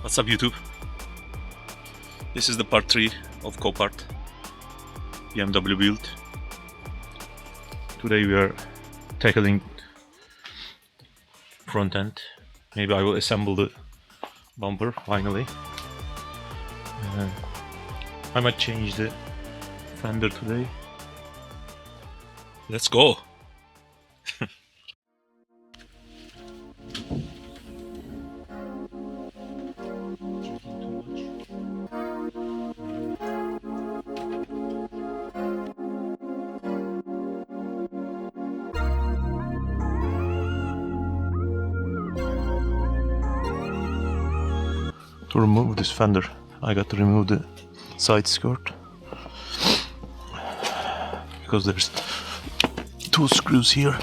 What's up, YouTube? This is the part 3 of Copart Bmw build. Today we are tackling front end. Maybe I will assemble the bumper finally. I might change the fender today. Let's go! To remove this fender, I got to remove the side skirt because there's 2 screws here.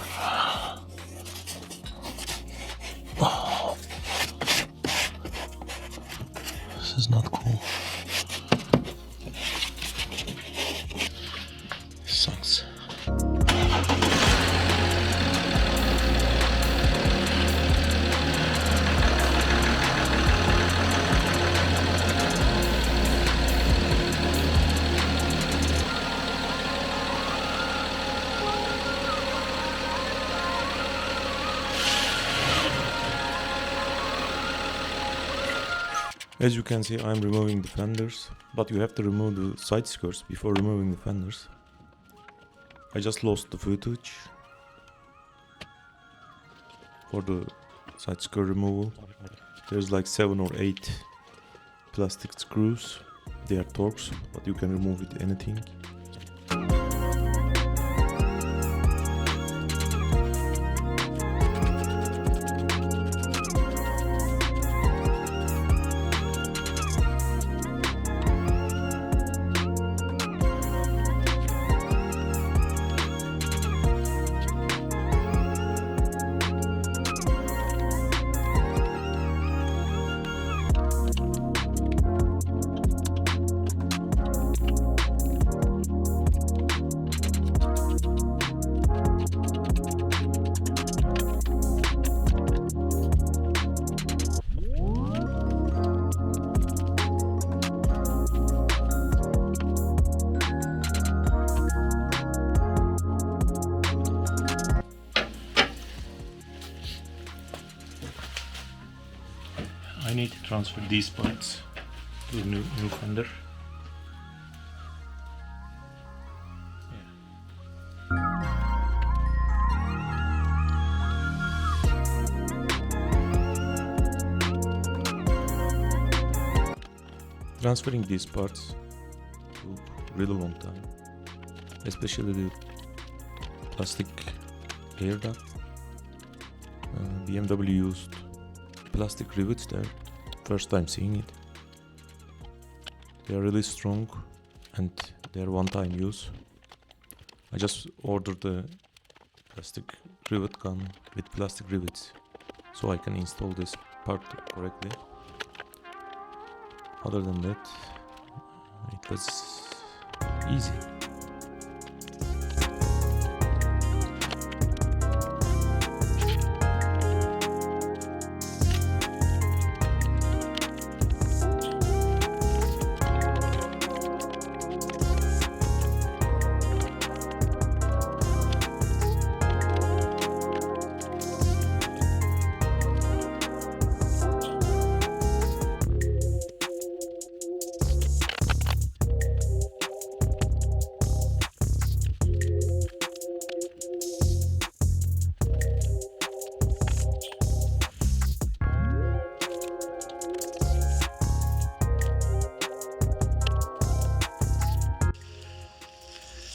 This is not cool. Sucks. As you can see, I'm removing the fenders, but you have to remove the side skirts before removing the fenders. I just lost the footage for the side skirt removal. There's like 7 or 8 plastic screws. They are Torx, but you can remove with anything. I need to transfer these parts to the new fender. Transferring these parts took a really long time, especially the plastic air duct. BMW used plastic rivets there. First time seeing it. They are really strong and they are one-time use. I just ordered the plastic rivet gun with plastic rivets so I can install this part correctly. Other than that, it was easy.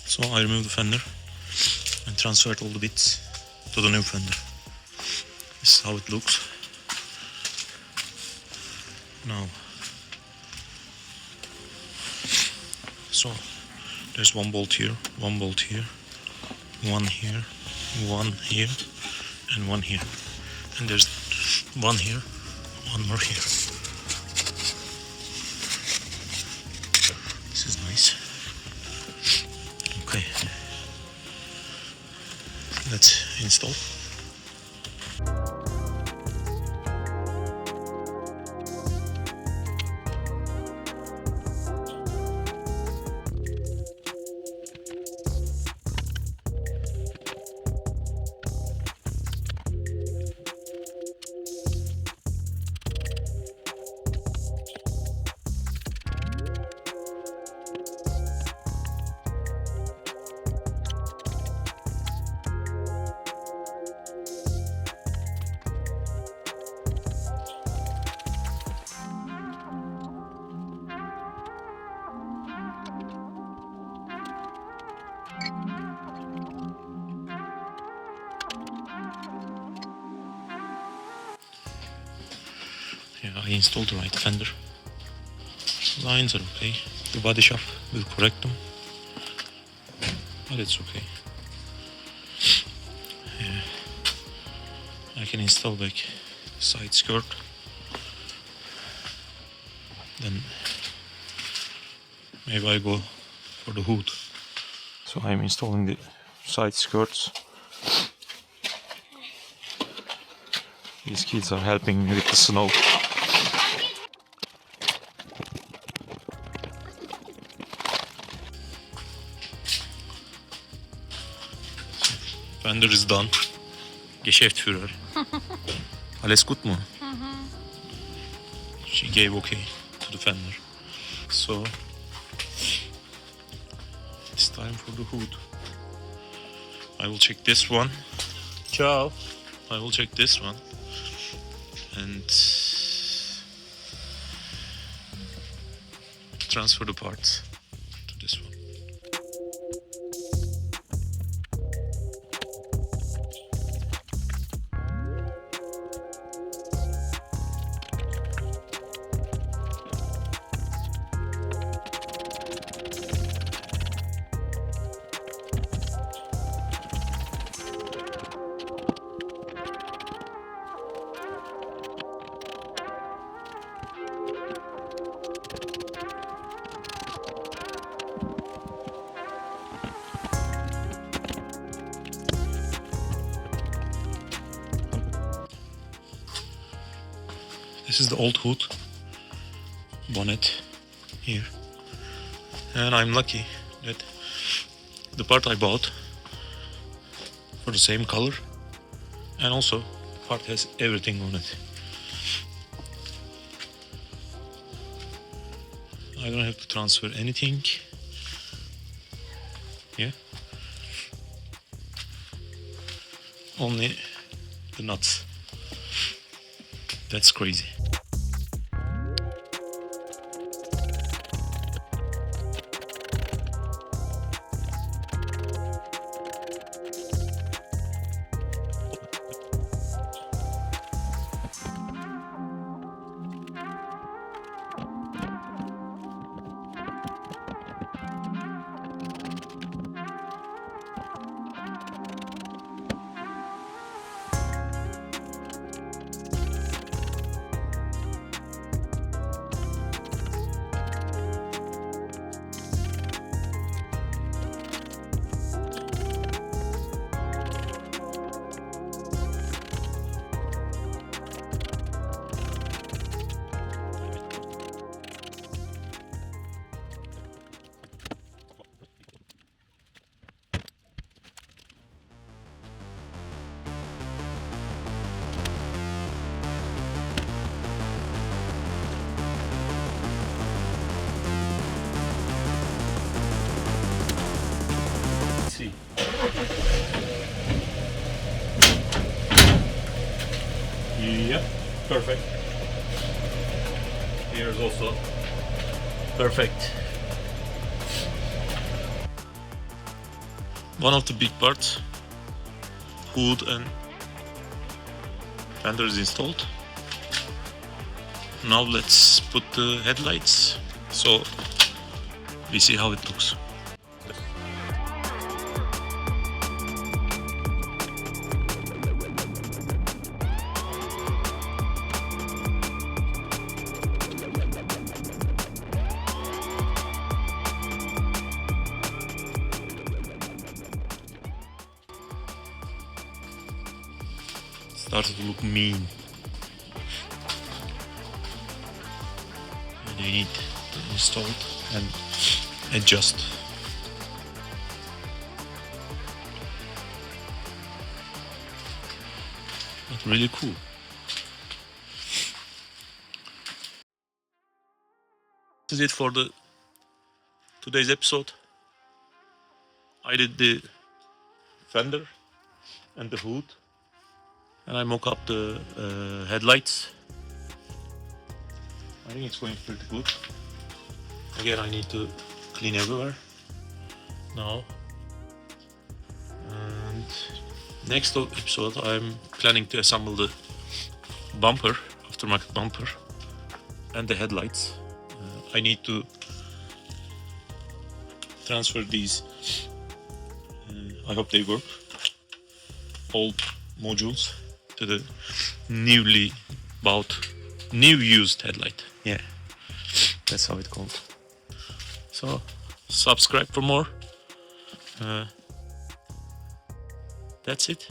So I removed the fender and transferred all the bits to the new fender. This is how it looks now. So there's 1 bolt here, 1 bolt here, 1 here, 1 here, and 1 here. And there's 1 here, 1 more here. This is nice. Okay, let's install. Yeah, I installed the right fender. Lines are okay. The body shop will correct them, but it's okay. Yeah. I can install like side skirt. Then maybe I go for the hood. So I'm installing the side skirts. These kids are helping me with the snow. Fender is done. Geschäftsführer. Alles gut, man? She gave okay to the fender. So it's time for the hood. I will check this one. Ciao. I will check this one. And transfer the parts to this one. This is the old hood bonnet here, and I'm lucky that the part I bought for the same color, and also the part has everything on it. I don't have to transfer anything. Yeah, only the nuts. That's crazy. Yep, perfect. Here's also perfect. One of the big parts, hood and fender is installed. Now let's put the headlights, so we see how it looks. Started to look mean. And I need to install it and adjust. But really cool. This is it for the today's episode. I did the fender and the hood, and I mock up the headlights. I think it's going pretty good. Again, I need to clean everywhere now. And next episode, I'm planning to assemble the bumper, aftermarket bumper. and the headlights. I need to transfer these. I hope they work. All modules to the newly bought, new used headlight. Yeah, that's how it's called. So subscribe for more. That's it.